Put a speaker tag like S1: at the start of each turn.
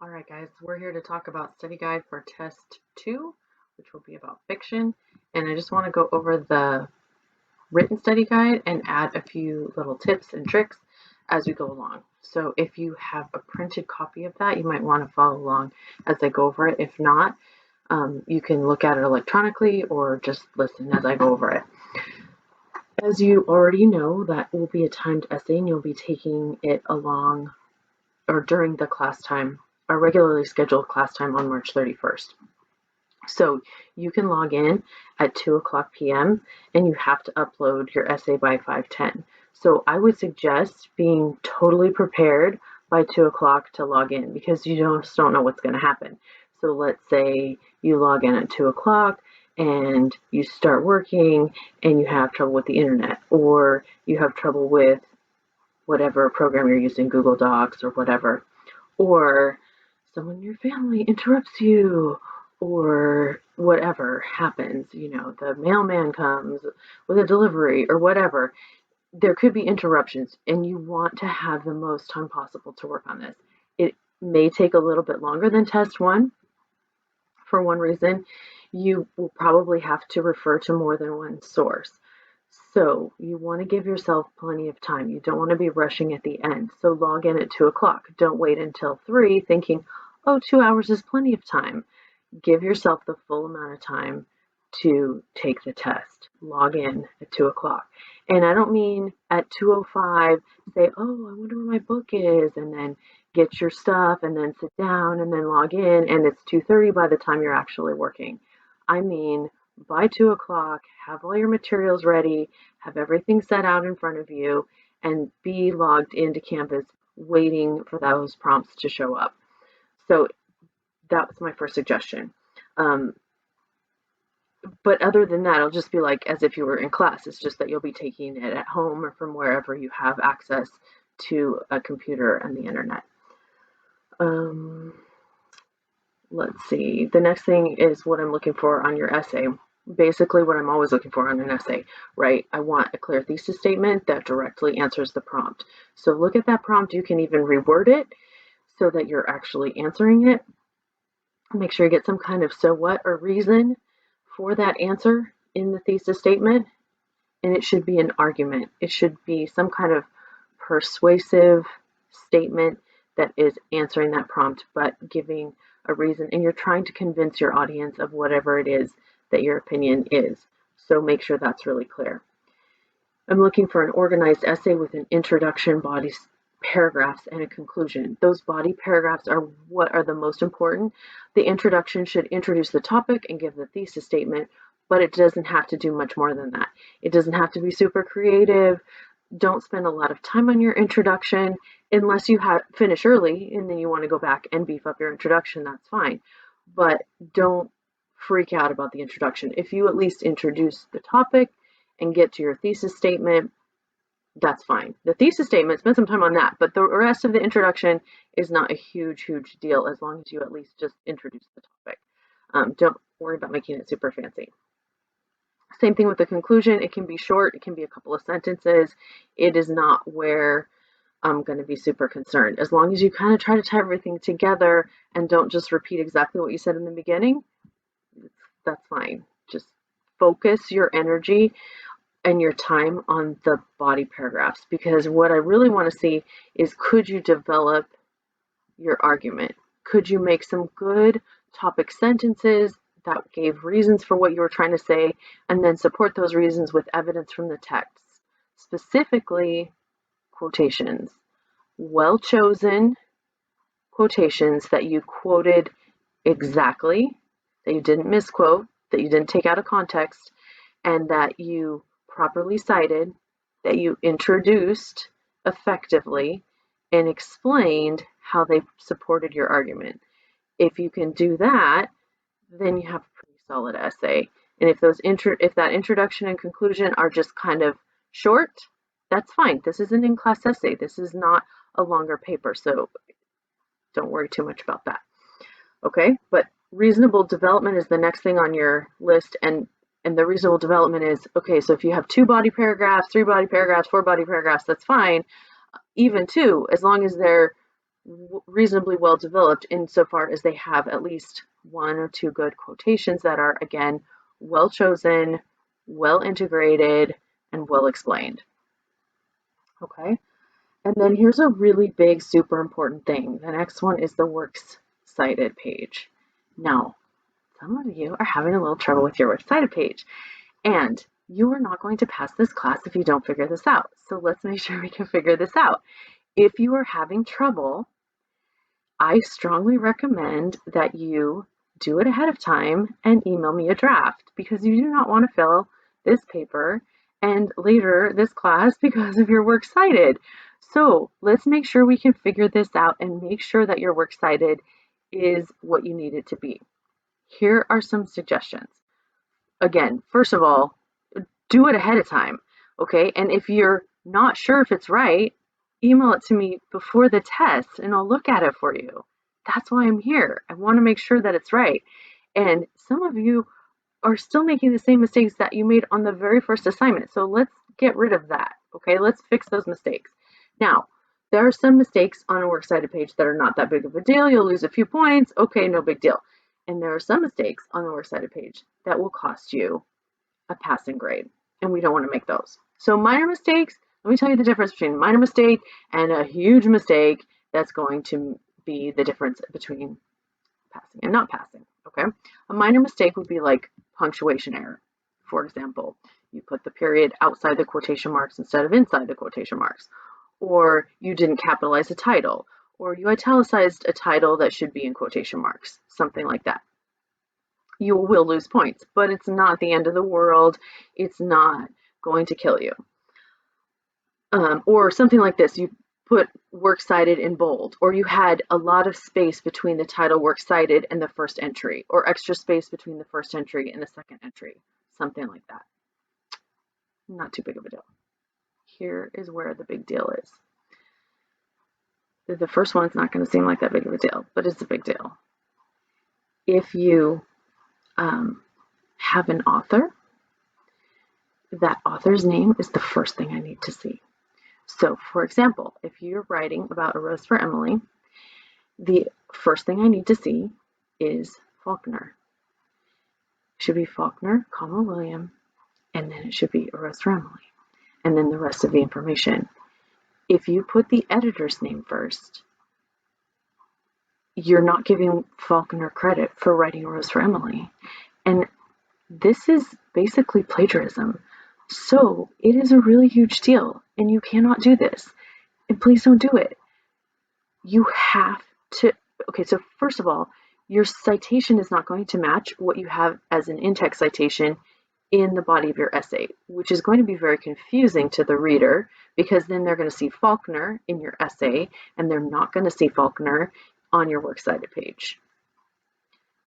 S1: All right, guys, we're here to talk about study guide for test 2, which will be about fiction. And I just want to go over the written study guide and add a few little tips and tricks as we go along. So if you have a printed copy of that, you might want to follow along as I go over it. If not, you can look at it electronically or just listen as I go over it. As you already know, that will be a timed essay and you'll be taking it along or during the class time, our regularly scheduled class time on March 31st. So you can log in at 2 o'clock p.m. and you have to upload your essay by 5:10. So I would suggest being totally prepared by 2 o'clock to log in because you just don't know what's going to happen. So let's say you log in at 2 o'clock and you start working and you have trouble with the internet, or you have trouble with whatever program you're using, Google Docs or whatever, or someone in your family interrupts you, or whatever happens, the mailman comes with a delivery or whatever. There could be interruptions, and you want to have the most time possible to work on this. It may take a little bit longer than test 1 for one reason. You will probably have to refer to more than one source. So you want to give yourself plenty of time. You don't want to be rushing at the end. So log in at 2 o'clock. Don't wait until 3 thinking, oh, 2 hours is plenty of time. Give yourself the full amount of time to take the test. Log in at 2 o'clock. And I don't mean at 2:05 say, oh, I wonder where my book is, and then get your stuff and then sit down and then log in and it's 2:30 by the time you're actually working. I mean, by 2 o'clock, have all your materials ready, have everything set out in front of you, and be logged into Canvas waiting for those prompts to show up. So that was my first suggestion. But other than that, it'll just be like as if you were in class. It's just that you'll be taking it at home or from wherever you have access to a computer and the internet. Let's see. The next thing is what I'm looking for on your essay. Basically what I'm always looking for on an essay, right? I want a clear thesis statement that directly answers the prompt. So look at that prompt. You can even reword it so that you're actually answering it. Make sure you get some kind of so what or reason for that answer in the thesis statement. And it should be an argument. It should be some kind of persuasive statement that is answering that prompt, but giving a reason. And you're trying to convince your audience of whatever it is that your opinion is. So make sure that's really clear. I'm looking for an organized essay with an introduction, body paragraphs, and a conclusion. Those body paragraphs are what are the most important. The introduction should introduce the topic and give the thesis statement, but it doesn't have to do much more than that. It doesn't have to be super creative. Don't spend a lot of time on your introduction unless you finish early and then you want to go back and beef up your introduction, that's fine. But don't freak out about the introduction. If you at least introduce the topic and get to your thesis statement, that's fine. The thesis statement, spend some time on that, but the rest of the introduction is not a huge deal as long as you at least just introduce the topic. Don't worry about making it super fancy. Same thing with the conclusion. It can be short. It can be a couple of sentences. It is not where I'm going to be super concerned. As long as you kind of try to tie everything together and don't just repeat exactly what you said in the beginning, that's fine. Just focus your energy and your time on the body paragraphs, because what I really want to see is, could you develop your argument? Could you make some good topic sentences that gave reasons for what you were trying to say, and then support those reasons with evidence from the text, specifically quotations, well-chosen quotations that you quoted exactly, that you didn't misquote, that you didn't take out of context, and that you properly cited, that you introduced effectively and explained how they supported your argument. If you can do that, then you have a pretty solid essay. And if that introduction and conclusion are just kind of short, that's fine. This is an in-class essay. This is not a longer paper, so don't worry too much about that. Okay, but reasonable development is the next thing on your list, and the reasonable development is, okay, so if you have 2 body paragraphs, 3 body paragraphs, 4 body paragraphs, that's fine. Even 2, as long as they're reasonably well developed insofar as they have at least one or two good quotations that are, again, well chosen, well integrated, and well explained. Okay, and then here's a really big, super important thing. The next one is the works cited page. Now, some of you are having a little trouble with your works cited page, and you are not going to pass this class if you don't figure this out. So let's make sure we can figure this out. If you are having trouble, I strongly recommend that you do it ahead of time and email me a draft, because you do not want to fill this paper and later this class because of your works cited. So let's make sure we can figure this out and make sure that your works cited is what you need it to be. Here are some suggestions. Again, first of all, do it ahead of time, okay? And if you're not sure if it's right, email it to me before the test and I'll look at it for you. That's why I'm here. I want to make sure that it's right. And some of you are still making the same mistakes that you made on the very first assignment. So let's get rid of that, okay? Let's fix those mistakes. Now, there are some mistakes on a works cited page that are not that big of a deal. You'll lose a few points. Okay, no big deal. And there are some mistakes on the works cited page that will cost you a passing grade, and we don't want to make those. So minor mistakes, let me tell you the difference between a minor mistake and a huge mistake that's going to be the difference between passing and not passing, okay? A minor mistake would be like punctuation error. For example, you put the period outside the quotation marks instead of inside the quotation marks, or you didn't capitalize a title, or you italicized a title that should be in quotation marks, something like that. You will lose points, but it's not the end of the world. It's not going to kill you. Or something like this, you put works cited in bold, or you had a lot of space between the title works cited and the first entry, or extra space between the first entry and the second entry, something like that. Not too big of a deal. Here is where the big deal is. The first one's not going to seem like that big of a deal, but it's a big deal. If you have an author, that author's name is the first thing I need to see. So, for example, if you're writing about A Rose for Emily, the first thing I need to see is Faulkner. It should be Faulkner, comma, William, and then it should be A Rose for Emily, and then the rest of the information. If you put the editor's name first, you're not giving Faulkner credit for writing A Rose for Emily. And this is basically plagiarism. So it is a really huge deal, and you cannot do this. And please don't do it. You have to, okay, so first of all, your citation is not going to match what you have as an in-text citation in the body of your essay, which is going to be very confusing to the reader, because then they're going to see Faulkner in your essay, and they're not going to see Faulkner on your works cited page.